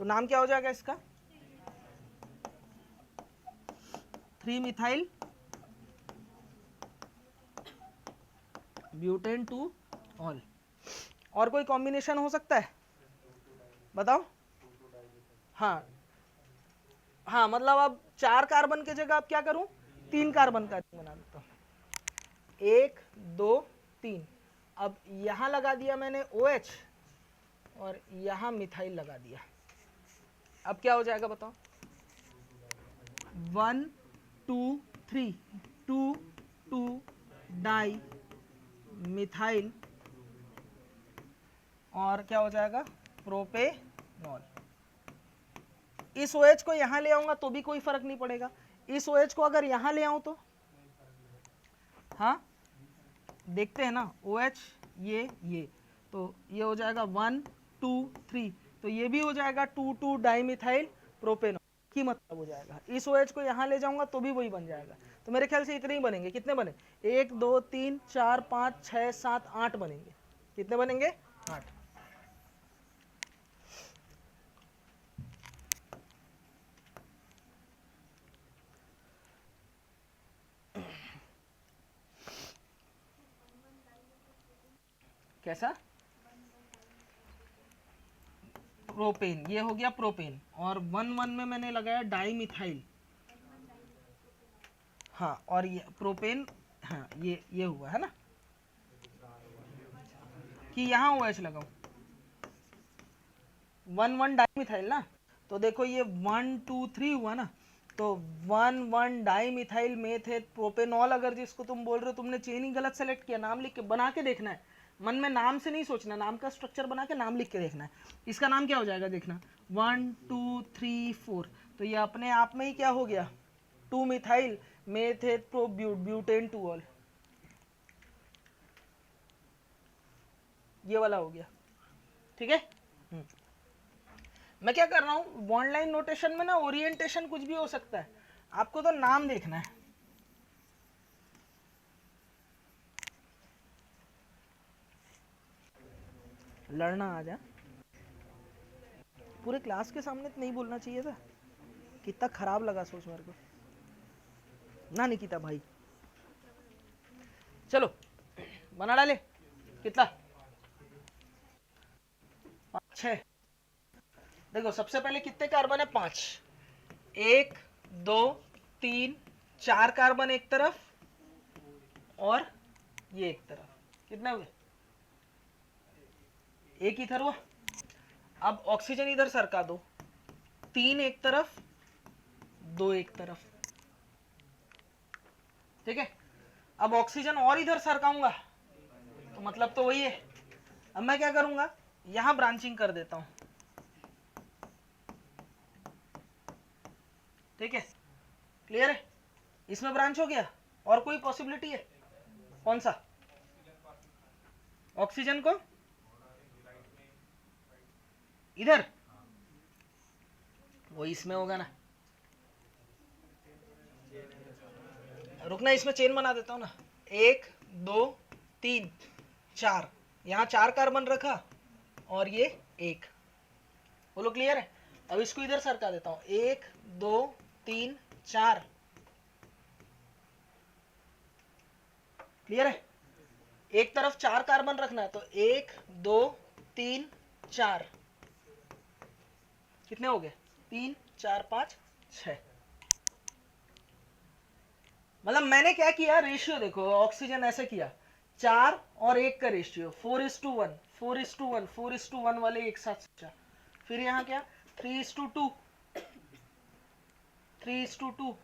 तो नाम क्या हो जाएगा इसका? 3 मिथाइल ब्यूटेन टू ऑल। और कोई कॉम्बिनेशन हो सकता है? बताओ। हाँ हाँ, मतलब अब 4 कार्बन की जगह अब क्या करूं? 3 कार्बन का बना देता हूं। 1 2 3। अब यहां लगा दिया मैंने OH और यहां मिथाइल लगा दिया। अब क्या हो जाएगा बताओ? 1 2 3 2 2 डाई मिथाइल और क्या हो जाएगा? प्रोपेनॉल। इस OH को यहां ले आऊंगा तो भी कोई फर्क नहीं पड़ेगा। इस OH को अगर यहां ले आऊं तो, हाँ देखते हैं ना, OH ये तो ये हो जाएगा 1 2 3, तो ये भी हो जाएगा 2 2 डाइमिथाइल प्रोपेनॉल की मतलब हो जाएगा। इस OH को यहां ले जाऊंगा तो भी वही बन जाएगा। तो मेरे ख्याल से इतने ही बनेंगे। कितने बने? 1 2 3 4 5 6 7 8 बनेंगे। कितने बनेंगे? 8। कैसा? प्रोपेन, ये हो गया प्रोपेन। और 1 1 में मैंने लगाया डाइमिथाइल। हाँ, और ये प्रोपेन, हाँ ये हुआ है ना, कि यहाँ OH लगाऊं। 1 1 डाइमिथाइल ना, तो देखो ये 1 2 3 हुआ ना, तो 1 1 डाइमिथाइल मेथेट प्रोपेनॉल। अगर जिसको तुम बोल रहे हो, तुमने चेन ही गलत सेलेक्ट किया। नाम लिख के बना के देखना है, मन में नाम से नहीं सोचना, नाम का स्ट्रक्चर बना के नाम लिख के देखना है। इसका नाम क्या हो जाएगा देखना, 1 2 3 4। तो ये अपने आप में ही क्या हो गया? 2 मिथाइल मेथेट प्रो ब्यूटेन टू ऑल। ये वाला हो गया। ठीक है। मैं क्या कर रहा हूँ, बॉन्ड लाइन नोटेशन में ना ओरिएंटेशन कुछ भी हो सकता है, आपको तो नाम देखना है। लड़ना आ जा, पूरे क्लास के सामने तो नहीं बोलना चाहिए था। कितना खराब लगा सोच मेरे को ना निकिता भाई। चलो बना डाले। कितना? 5 6। देखो सबसे पहले कितने कार्बन है? 5। 1 2 3 4 कार्बन एक तरफ और ये एक तरफ। कितने हुए? एक इधर हुआ। अब ऑक्सीजन इधर सरका दो, 3 एक तरफ 2 एक तरफ। ठीक है, अब ऑक्सीजन और इधर सरकाऊंगा तो मतलब तो वही है। अब मैं क्या करूंगा, यहां ब्रांचिंग कर देता हूं। ठीक है, क्लियर है? इसमें ब्रांच हो गया। और कोई पॉसिबिलिटी है? कौन सा? ऑक्सीजन को इधर, वो इसमें होगा ना। रुकना, इसमें चेन बना देता हूं ना। 1 2 3 4, यहां 4 कार्बन रखा और ये 1। बोलो क्लियर है? अब इसको इधर सरका देता हूं। 1 2 3 4। क्लियर है? एक तरफ 4 कार्बन रखना है, तो 1 2 3 4। कितने हो गए? 3 4 5 6। मतलब मैंने क्या किया, रेशियो देखो, ऑक्सीजन ऐसे किया 4 और 1 का रेशियो 4:1। 4:1, 4:1 वाले एक साथ सोचा। फिर यहाँ क्या 3:2, 3:2।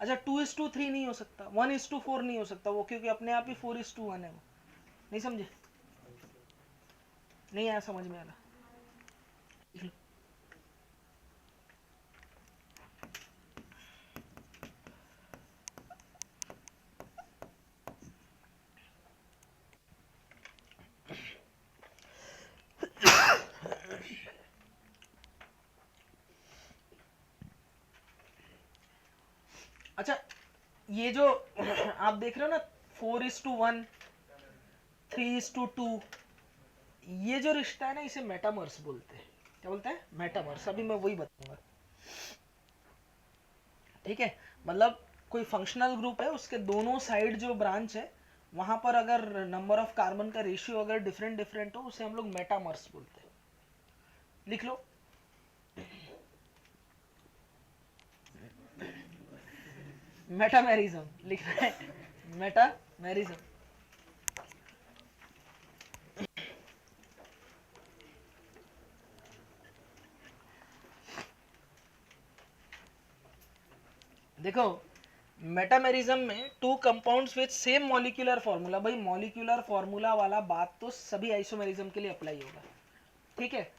अच्छा 2:3 नहीं हो सकता, 1:4 नहीं हो सकता वो, क्योंकि अपने आप ही 4:1 है वो। नहीं समझे? नहीं आया समझ में? आना अच्छा ये जो आप देख रहे हो ना 4:1, 3:2, ये जो रिश्ता है ना इसे मेटामर्स बोलते हैं। क्या बोलते हैं? मेटामर्स। अभी मैं वही बताऊंगा। ठीक है, मतलब कोई फंक्शनल ग्रुप है, उसके दोनों साइड जो ब्रांच है वहां पर अगर नंबर ऑफ कार्बन का रेशियो अगर डिफरेंट डिफरेंट हो उसे हम लोग मेटामर्स बोलते हैं। लिख लो। मेटामेरिज्म लिख रहा है, मेटामेरिज्म। देखो मेटामेरिज्म में two compounds with same molecular formula, भाई मॉलिक्यूलर फॉर्मूला वाला बात तो सभी आइसोमेरिज्म के लिए अप्लाई होगा। ठीक है,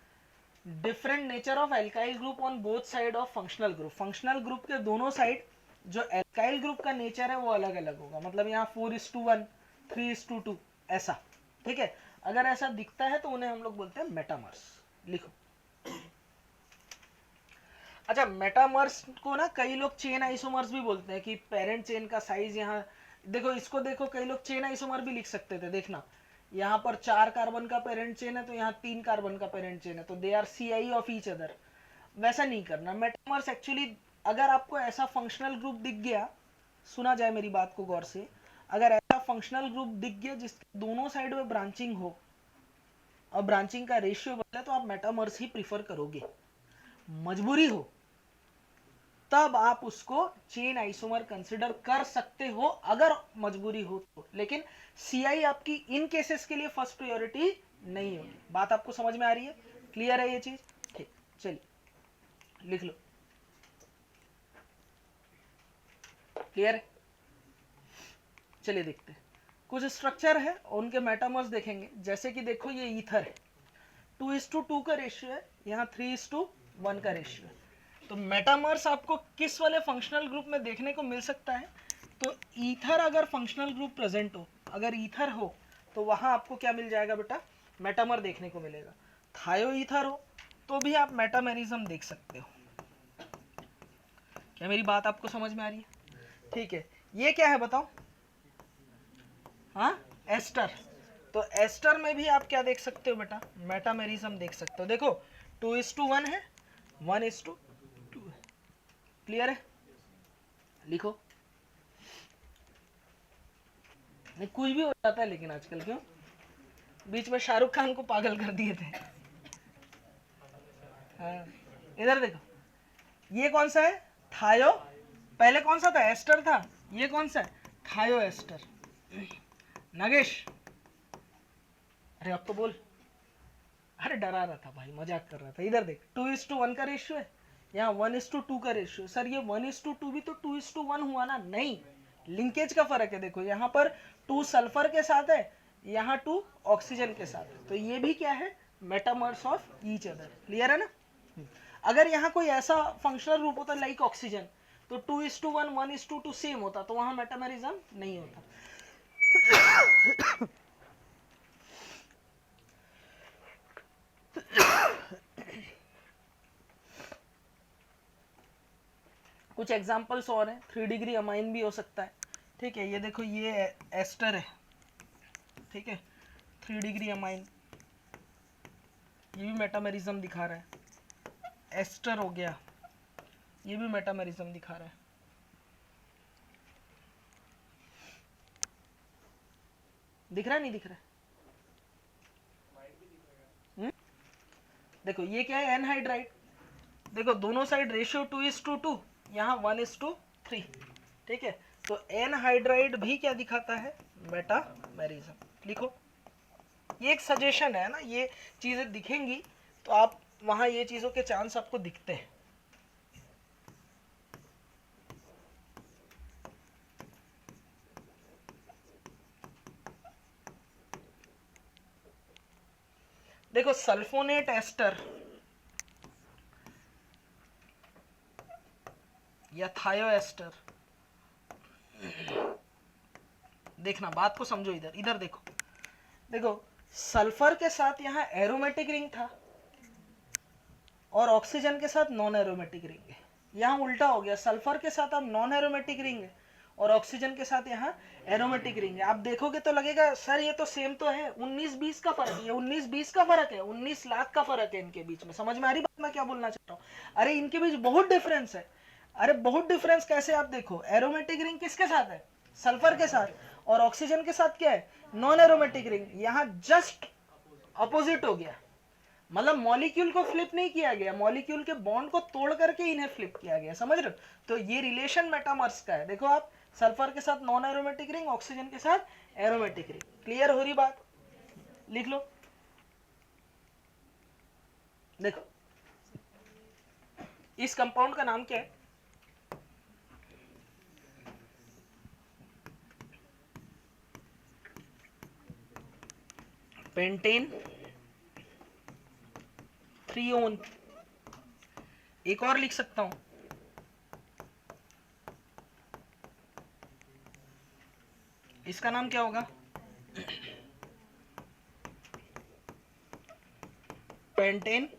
different nature of alkyl group on both side of functional group, functional group के दोनों साइड जो एल्काइल ग्रुप का नेचर है वो अलग अलग होगा। मतलब यहाँ 4:1, 3:2 ऐसा। ठीक है, अगर ऐसा दिखता है तो उन्हें हम लोग बोलते हैं मेटामर्स। लिखो। अच्छा मेटामर्स को ना कई लोग चेन आइसोमर्स भी बोलते हैं, कि पेरेंट चेन का साइज यहाँ देखो, इसको देखो, कई लोग चेन आइसोमर भी लिख सकते थे। देखना यहाँ पर 4 कार्बन का पेरेंट चेन है तो यहाँ 3 कार्बन का पेरेंट चेन है, तो they are CI of each other. वैसा नहीं करना। मेटामर्स एक्चुअली अगर आपको ऐसा फंक्शनल ग्रुप दिख गया, सुना जाए मेरी बात को गौर से, अगर ऐसा फंक्शनल ग्रुप दिख गया जिसके दोनों साइड में ब्रांचिंग हो और ब्रांचिंग का रेशियो बदले, तो आप मेटामर्स ही प्रीफर करोगे। मजबूरी हो तब आप उसको चेन आइसोमर कंसिडर कर सकते हो, अगर मजबूरी हो तो। लेकिन CI आपकी इन केसेस के लिए फर्स्ट प्रायोरिटी नहीं होगी। बात आपको समझ में आ रही है? क्लियर है ये चीज? ठीक, चलिए लिख लो। क्लियर है? चलिए देखते हैं। कुछ स्ट्रक्चर है उनके मेटामर्स देखेंगे। जैसे कि देखो ये ईथर है, 2:2 का रेशियो है, यहाँ 3:1 का रेशियो है। तो मेटामर्स आपको किस वाले फंक्शनल ग्रुप में देखने को मिल सकता है? तो ईथर अगर फंक्शनल ग्रुप प्रेजेंट हो, अगर ईथर हो तो वहां आपको क्या मिल जाएगा बेटा? मेटामर देखने को मिलेगा। थायो ईथर हो तो भी आप मेटामेरिज्म देख सकते हो। क्या मेरी बात आपको समझ में आ रही है? ठीक है, ये क्या है बताओ? हाँ, एस्टर। तो एस्टर में भी आप क्या देख सकते हो बेटा? मेटामेरिज्म देख सकते हो। देखो 2:1 है, 1:2 है। क्लियर है? लिखो। नहीं कुछ भी हो जाता है, लेकिन आजकल क्यों? बीच में शाहरुख खान को पागल कर दिए थे। हाँ, इधर देखो, ये कौन सा है? थायो। पहले कौन सा था? एस्टर था। ये कौन सा है? थायो एस्टर। नागेश, अरे अब तो बोल। अरे डरा रहा था भाई, मजाक कर रहा था। इधर देख, 2:1 का रेशियो है, यहाँ 1:2 का रेशियो। सर ये 1:2 भी तो 2:1 हुआ ना? नहीं, लिंकेज का फर्क है। देखो यहाँ पर 2 सल्फर के साथ है, यहाँ 2 ऑक्सीजन के साथ है। तो ये भी क्या है? Metamers of each other. Clear है ना? अगर यहाँ कोई ऐसा फंक्शनल रूप होता लाइक ऑक्सीजन, तो 2:1, 1:2 सेम होता, तो वहां मेटामेरिज्म नहीं होता। कुछ एग्जांपल्स और हैं। 3 डिग्री अमाइन भी हो सकता है। ठीक है, ये देखो ये एस्टर है। ठीक है, 3 डिग्री अमाइन, ये भी मेटामेरिज्म दिखा रहा है। एस्टर हो गया, ये भी मेटामेरिज्म दिखा रहा है। दिख रहा है नहीं दिख रहा है? देखो ये क्या है? एनहाइड्राइड। देखो दोनों साइड रेशियो 2:2, यहाँ 1:3। ठीक है, तो एनहाइड्राइड भी क्या दिखाता है? मेटामेरिज्म। लिखो। ये एक सजेशन है ना, ये चीजें दिखेंगी तो आप वहां ये चीजों के चांस आपको दिखते हैं। देखो सल्फोनेट एस्टर या थायो एस्टर, देखना बात को समझो, इधर इधर देखो, देखो सल्फर के साथ यहाँ एरोमेटिक रिंग था और ऑक्सीजन के साथ नॉन एरोमेटिक रिंग है। यहाँ उल्टा हो गया, सल्फर के साथ अब नॉन एरोमेटिक रिंग है और ऑक्सीजन के साथ यहाँ एरोमेटिक रिंग है। आप देखोगे तो लगेगा सर ये तो सेम तो है, 19-20 का फर्क है, 19-20 का फर्क है, 19 लाख का फर्क है इनके बीच में। समझ में आ रही बात मैं क्या बोलना चाहता हूँ? अरे इनके बीच बहुत डिफरेंस है। अरे बहुत डिफरेंस कैसे, आप देखो एरोमेटिक रिंग किसके साथ है, सल्फर के साथ, और ऑक्सीजन के साथ क्या है, नॉन एरोमेटिक रिंग। यहाँ जस्ट अपोजिट हो गया, मतलब मॉलिक्यूल को फ्लिप नहीं किया गया, मॉलिक्यूल के बॉन्ड को तोड़ करके इन्हें फ्लिप किया गया। समझ रहे हो? तो ये रिलेशन मेटामर्स का है। देखो आप, सल्फर के साथ नॉन एरोमेटिक रिंग, ऑक्सीजन के साथ एरोमेटिक रिंग। क्लियर हो रही बात? लिख लो। देखो इस कंपाउंड का नाम क्या है, पेंटेन थ्रियोन। एक और लिख सकता हूं, इसका नाम क्या होगा, पेंटेन।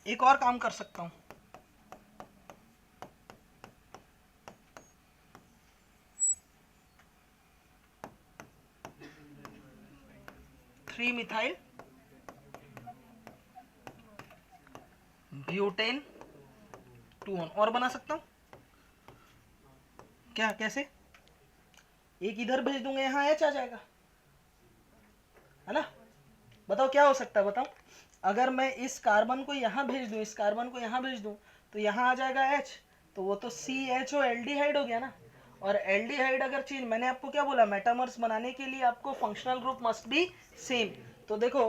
एक और काम कर सकता हूं, थ्री मिथाइल ब्यूटेन 2 और बना सकता हूं क्या, कैसे? एक इधर भेज दूंगा, यहाँ एच आ जाएगा, है ना? बताओ क्या हो सकता है, बताओ। अगर मैं इस कार्बन को यहाँ भेज दूं, इस कार्बन को यहाँ भेज दूं, तो यहाँ आ जाएगा H, तो वो तो CHO एल्डिहाइड हो गया ना। और एल्डिहाइड अगर चेंज, मैंने आपको क्या बोला, मेटामर्स बनाने के लिए आपको functional group must be same. तो देखो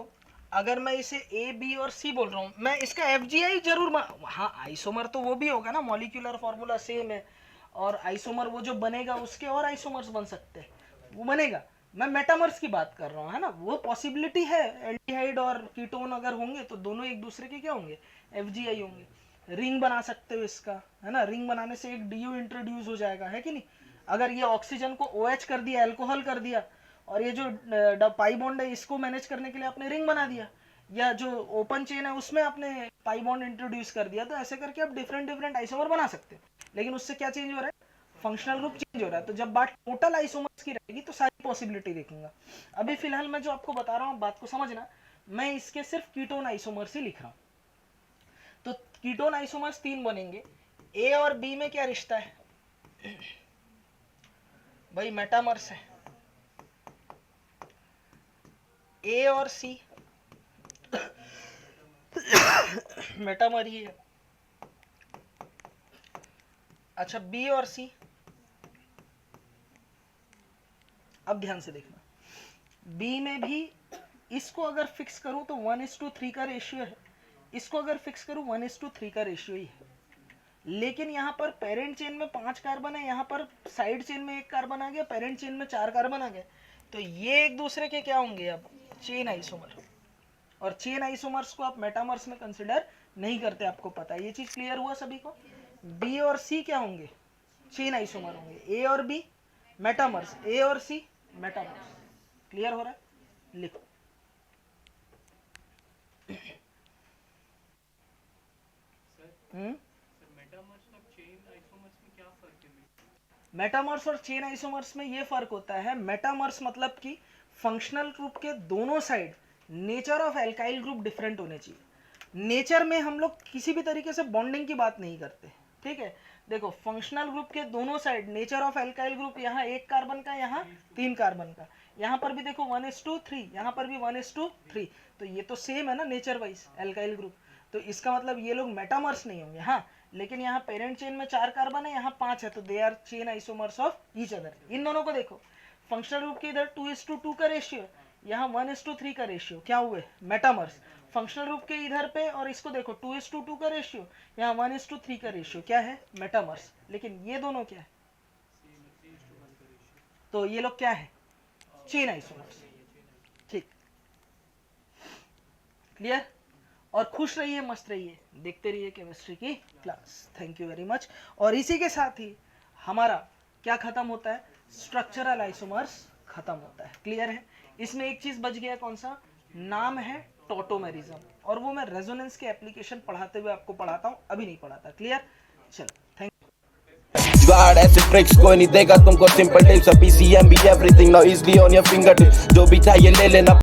अगर मैं इसे A B और C बोल रहा हूँ, मैं इसका FGI जरूर हाँ आइसोमर तो वो भी होगा ना, मॉलिक्यूलर फॉर्मूला सेम है, और आइसोमर वो जो बनेगा उसके और आइसोमर्स बन सकते हैं, वो बनेगा। मैं मेटामर्स की बात कर रहा हूँ, है ना, वो पॉसिबिलिटी है, एल्डिहाइड और कीटोन अगर होंगे तो दोनों एक दूसरे के क्या होंगे, FGI होंगे। रिंग बना सकते हो इसका, है ना, रिंग बनाने से एक DU इंट्रोड्यूस हो जाएगा, है कि नहीं? अगर ये ऑक्सीजन को OH कर दिया, अल्कोहल कर दिया, और ये जो पाई बॉन्ड है इसको मैनेज करने के लिए आपने रिंग बना दिया, या जो ओपन चेन है उसमें आपने पाई बॉन्ड इंट्रोड्यूस कर दिया, तो ऐसे करके आप डिफरेंट डिफरेंट आइसोमर बना सकते हो। लेकिन उससे क्या चेंज हो रहा है, फंक्शनल ग्रुप चेंज हो रहा है। तो जब बात टोटल आइसोमर्स की रहेगी तो सारी पॉसिबिलिटी देखूंगा। अभी फिलहाल मैं जो आपको बता रहा हूँ बात को समझना, मैं इसके सिर्फ कीटोन आइसोमर्स ही लिख रहा हूँ। तो कीटोन आइसोमर्स 3 बनेंगे। ए और बी में क्या रिश्ता है भाई, मेटामर्स है। ए और सी मेटामर ही है। अच्छा बी और सी, अब ध्यान से देखना, बी में भी इसको अगर फिक्स करूं तो 1:3 का रेशियो है, इसको अगर फिक्स करूं 1:3 का रेशियो ही है। लेकिन यहाँ पर पेरेंट चेन में 5 कार्बन है, यहाँ पर साइड चेन में 1 कार्बन आ गया, पेरेंट चेन में 4 कार्बन आ गए, तो ये एक दूसरे के क्या होंगे, अब चेन आइसोमर। और चेन आइसोमर्स को आप मेटामर्स में कंसिडर नहीं करते, आपको पता है ये चीज। क्लियर हुआ सभी को? बी और सी क्या होंगे, चेन आइसोमर होंगे। ए और बी मेटामर्स, ए और सी मेटामर्स। क्लियर हो रहा है? लिखो। मेटामर्स और चेन आइसोमर्स में ये फर्क होता है, मेटामर्स मतलब कि फंक्शनल ग्रुप के दोनों side nature of alkyl group different होने चाहिए। नेचर में हम लोग किसी भी तरीके से बॉन्डिंग की बात नहीं करते, ठीक है? देखो फंक्शनल ग्रुप के दोनों side nature of alkyl group, यहाँ 1 कार्बन का, यहाँ 3 कार्बन का, यहाँ पर भी देखो 1:3, यहाँ पर भी 1:3, तो ये तो सेम है ना नेचर वाइज एल्काइल ग्रुप। तो इसका मतलब ये लोग मेटामर्स नहीं होंगे। हाँ लेकिन यहाँ पेरेंट चेन में 4 कार्बन है, यहाँ 5 है, तो they are chain isomers of each other. इन दोनों को देखो, फंक्शनल ग्रुप के इधर 2:2 का रेशियो, यहाँ 1:3 का रेशियो, क्या हुए मेटामर्स। फंक्शनल ग्रुप के इधर पे और इसको देखो 2:2 का रेशियो, यहाँ 1:3 का रेशियो, क्या है मेटामर्स। लेकिन ये दोनों क्या है, तो ये लोग क्या है चेन आइसोमर्स। ठीक, क्लियर। और खुश रहिए, मस्त रहिए, देखते रहिए केमिस्ट्री की class. Thank you very much. और इसी के साथ ही हमारा क्या खत्म होता है, स्ट्रक्चरल आइसोमर्स खत्म होता है। क्लियर है। इसमें एक चीज बच गया, कौन सा, नाम है टॉटोमेरिज्म, और वो मैं रेजोनेंस के एप्लीकेशन पढ़ाते हुए आपको पढ़ाता हूं, अभी नहीं पढ़ाता। क्लियर, चलो थैंक यू। जुगाड़ ऐसे ट्रिक्स कोई नहीं देगा तुमको, सिंपल टिप्स, PCM भी everything now easily on your finger tips, जो भी चाहिए ले लेना।